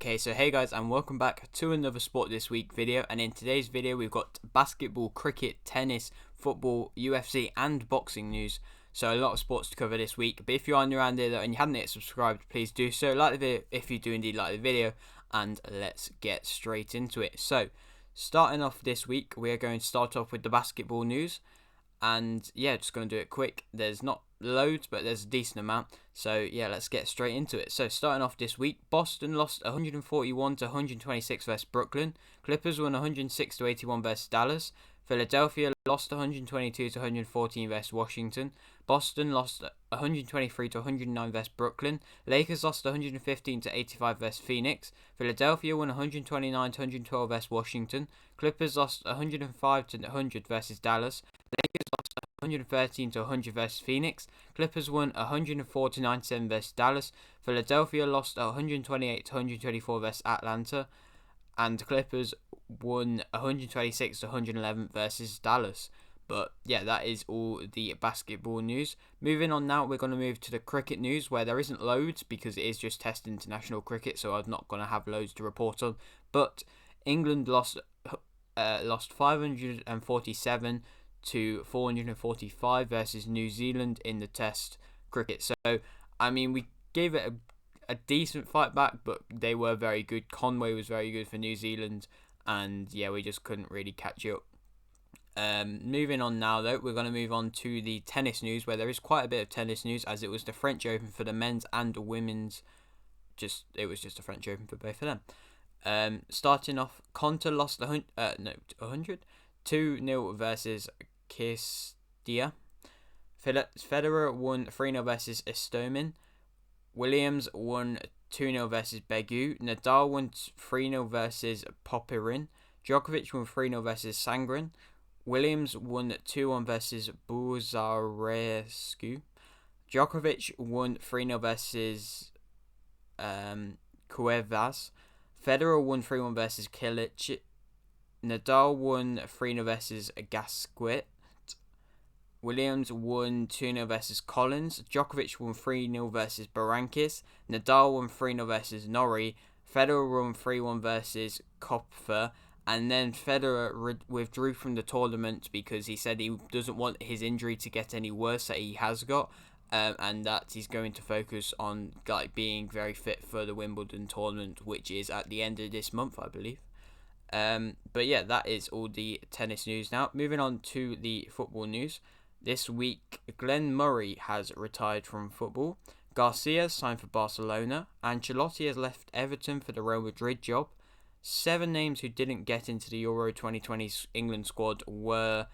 Okay, so hey guys, and welcome back to another Sport This Week video. And in today's video, we've got basketball, cricket, tennis, football, UFC, and boxing news. So a lot of sports to cover this week. But if you are new around here and you haven't yet subscribed, please do so. Like the video if you do indeed like the video, and let's get straight into it. So starting off this week, we are going to start off with the basketball news. And yeah, just going to do it quick. There's not loads, but there's a decent amount. So yeah, let's get straight into it. So starting off this week, Boston lost 141 to 126 versus Brooklyn. Clippers won 106 to 81 versus Dallas. Philadelphia lost 122 to 114 versus Washington. Boston lost 123 to 109 versus Brooklyn. Lakers lost 115 to 85 versus Phoenix. Philadelphia won 129 to 112 versus Washington. Clippers lost 105 to 100 versus Dallas. Lakers lost 113 to 100 versus Phoenix. Clippers won 104 to 97 versus Dallas. Philadelphia lost 128 to 124 versus Atlanta. And Clippers won 126 to 111 versus Dallas. But yeah, that is all the basketball news. Moving on now, we're going to move to the cricket news, where there isn't loads because it is just Test international cricket, so I'm not going to have loads to report on. But England lost 547 to 445 versus New Zealand in the Test cricket. So I mean, we gave it a decent fight back, but they were very good. Conway was very good for New Zealand, and yeah, we just couldn't really catch up. Moving on now, though, we're going to move on to the tennis news, where there is quite a bit of tennis news, as it was the French Open for the men's and the women's. It was just a French Open for both of them. Starting off, Konta lost 100 2-0 versus Kistia. Federer won 3-0 versus Istomin. Williams won 2-0 versus Begu. Nadal won 3-0 versus Popyrin. Djokovic won 3-0 versus Sangren. Williams won 2-1 versus Buzarescu. Djokovic won 3-0 versus Cuevas. Federer won 3-1 versus Kilic. Nadal won 3-0 versus Gasquet. Williams won 2-0 versus Collins. Djokovic won 3-0 versus Berankis. Nadal won 3-0 versus Norrie. Federer won 3-1 versus Kopfer. And then Federer withdrew from the tournament because he said he doesn't want his injury to get any worse that he has got. And that he's going to focus on being very fit for the Wimbledon tournament, which is at the end of this month, I believe. But yeah, that is all the tennis news now. Moving on to the football news. This week, Glenn Murray has retired from football. Garcia signed for Barcelona. Ancelotti has left Everton for the Real Madrid job. 7 names who didn't get into the Euro 2020 England squad were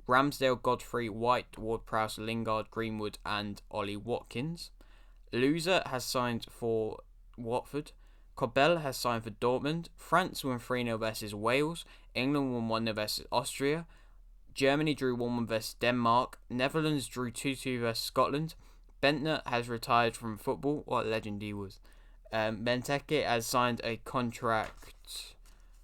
Ramsdale, Godfrey, White, Ward-Prowse, Lingard, Greenwood, and Ollie Watkins. Loser has signed for Watford. Cobel has signed for Dortmund. France won 3-0 versus Wales. England won 1-0 versus Austria. Germany drew 1-1 versus Denmark. Netherlands drew 2-2 versus Scotland. Bentner has retired from football. What a legend he was. Benteke has signed a contract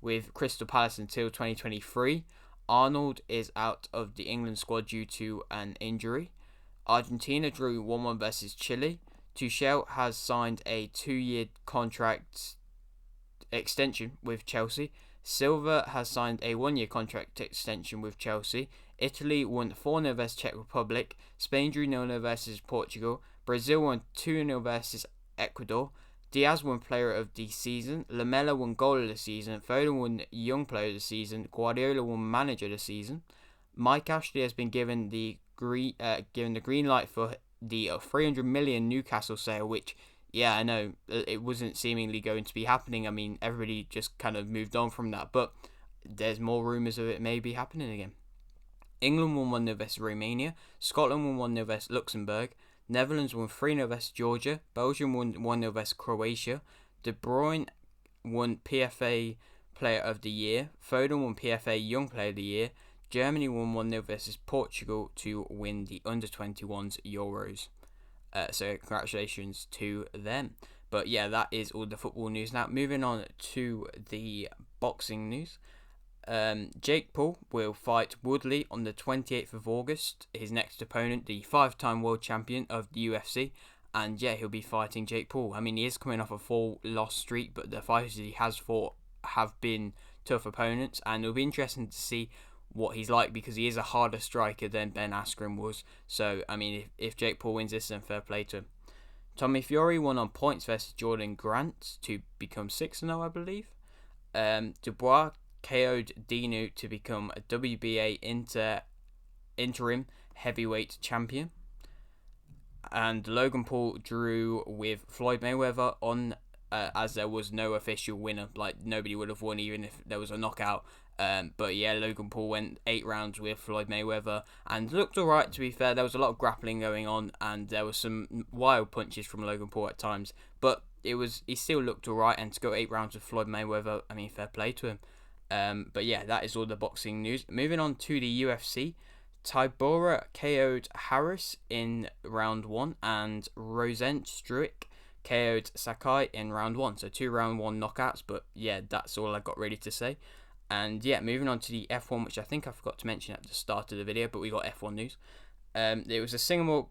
with Crystal Palace until 2023. Arnold is out of the England squad due to an injury. Argentina drew 1-1 versus Chile. Tuchel has signed a 2-year contract extension with Chelsea. Silva has signed a 1-year contract extension with Chelsea. Italy won 4-0 versus Czech Republic. Spain drew 0-0 versus Portugal. Brazil won 2-0 versus Ecuador. Diaz won Player of the Season. Lamela won Goal of the Season. Foden won Young Player of the Season. Guardiola won Manager of the Season. Mike Ashley has been given the green light for the 300 million Newcastle sale, which, yeah, I know it wasn't seemingly going to be happening. I mean, everybody just kind of moved on from that, but there's more rumours of it maybe happening again. England won 1-0 versus Romania. Scotland won 1-0 versus Luxembourg. Netherlands won 3-0 versus Georgia. Belgium won 1-0 versus Croatia. De Bruyne won PFA Player of the Year. Foden won PFA Young Player of the Year. Germany won 1-0 versus Portugal to win the Under-21s Euros. So congratulations to them. But yeah, that is all the football news. Now, moving on to the boxing news. Jake Paul will fight Woodley on the 28th of August. His next opponent, the 5-time world champion of the UFC. and yeah, he'll be fighting Jake Paul. I mean, he is coming off a 4-loss streak, but the fighters he has fought have been tough opponents, and it'll be interesting to see what he's like, because he is a harder striker than Ben Askren was. So, I mean, if Jake Paul wins this, then fair play to him. Tommy Fury won on points versus Jordan Grant to become 6-0, I believe. Dubois KO'd Dinu to become a WBA interim heavyweight champion. And Logan Paul drew with Floyd Mayweather on, as there was no official winner. Like, nobody would have won even if there was a knockout. But yeah, Logan Paul went 8 rounds with Floyd Mayweather and looked alright, to be fair. There was a lot of grappling going on, and there was some wild punches from Logan Paul at times. But he still looked alright, and to go 8 rounds with Floyd Mayweather, I mean, fair play to him. But yeah, that is all the boxing news. Moving on to the UFC. Tybura KO'd Harris in round 1, and Rozenstruik KO'd Sakai in round 1. So 2 round 1 knockouts, but yeah, that's all I got ready to say. And yeah, moving on to the F1, which I think I forgot to mention at the start of the video, but we got F1 news. It was a Singapore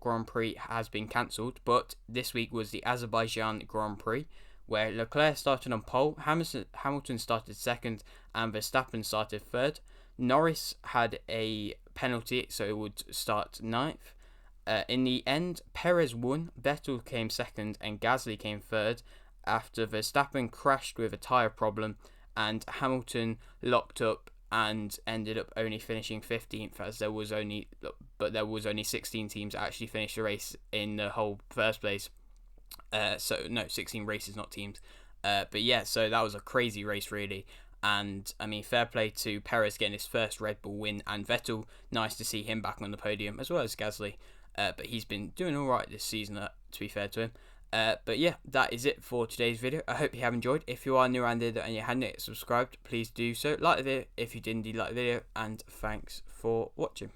Grand Prix has been cancelled, but this week was the Azerbaijan Grand Prix, where Leclerc started on pole, Hamilton started second, and Verstappen started third. Norris had a penalty, so it would start ninth. In the end, Perez won, Vettel came second, and Gasly came third, after Verstappen crashed with a tyre problem, and Hamilton locked up and ended up only finishing 15th, as there was only 16 teams that actually finished the race in the whole first place. 16 races, not teams. But yeah, so that was a crazy race, really. And I mean, fair play to Perez getting his first Red Bull win, and Vettel, nice to see him back on the podium, as well as Gasly. But he's been doing alright this season, to be fair to him. But yeah, that is it for today's video. I hope you have enjoyed. If you are new around here and you hadn't yet subscribed, please do so. Like the video if you did indeed like the video, and thanks for watching.